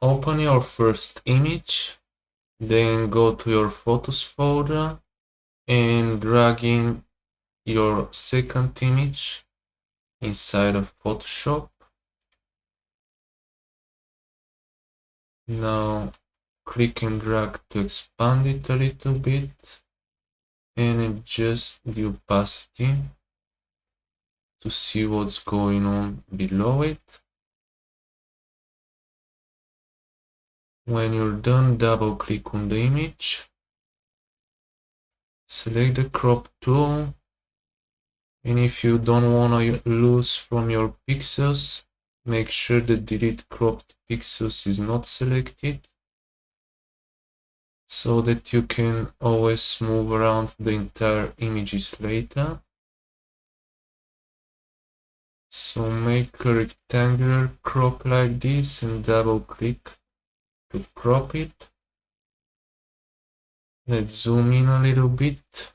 open your first image, then go to your photos folder and drag in your second image inside of Photoshop. Now click and drag to expand it a little bit and adjust the opacity to see what's going on below it. When you're done, double click on the image, select the crop tool, and if you don't want to lose from your pixels, make sure the delete cropped pixels is not selected, so that you can always move around the entire images later. So make a rectangular crop like this and double click to crop it. Let's zoom in a little bit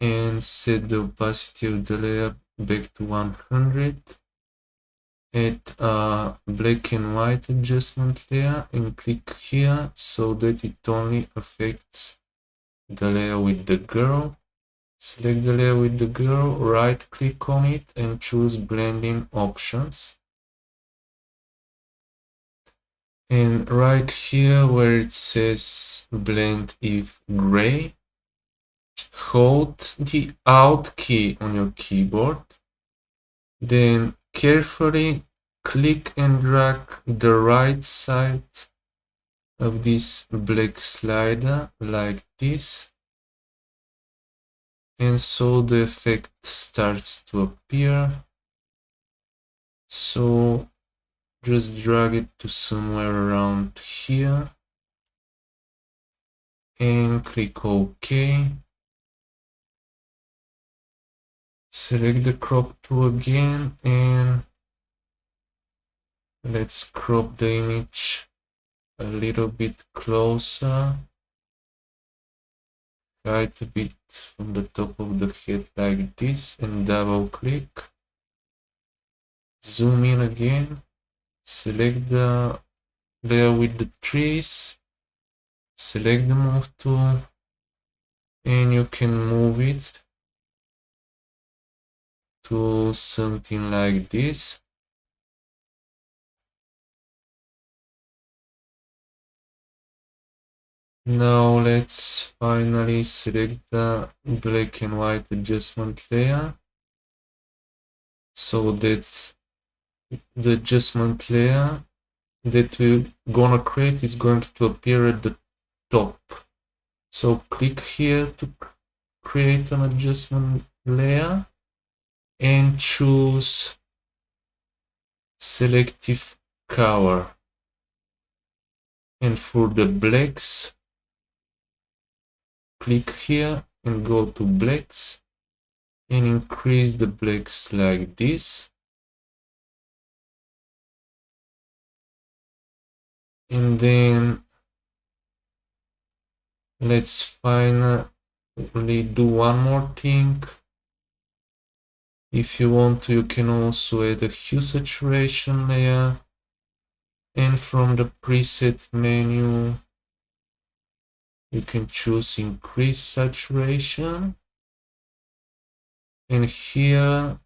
and set the opacity of the layer back to 100. Add a black and white adjustment layer and click here so that it only affects the layer with the girl. Select the layer with the girl, right click on it and choose blending options. And right here where it says blend if gray, hold the Alt key on your keyboard, then carefully click and drag the right side of this black slider like this, and so the effect starts to appear. So just drag it to somewhere around here and click OK. Select the crop tool again and let's crop the image a little bit closer. Right a bit from the top of the head like this and double click. Zoom in again. Select the layer with the trees. Select the move tool and you can move it to something like this. Now let's finally select the black and white adjustment layer so that the adjustment layer that we're gonna create is going to appear at the top. So click here to create an adjustment layer and choose selective color. And for the blacks, click here and go to blacks and increase the blacks like this. And then let's finally do one more thing. If you want to, you can also add a hue saturation layer. And from the preset menu, you can choose increase saturation. And here,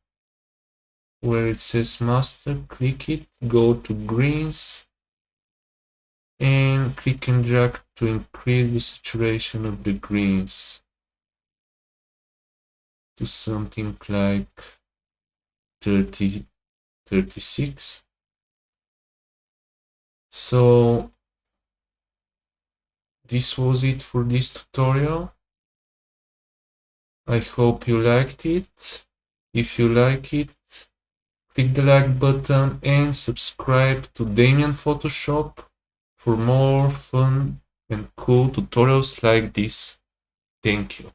where it says master, click it, go to greens, and click and drag to increase the saturation of the greens to something like 36. So this was it for this tutorial. I hope you liked it. If you like it, click the like button and subscribe to Damian Photoshop for more fun and cool tutorials like this. Thank you.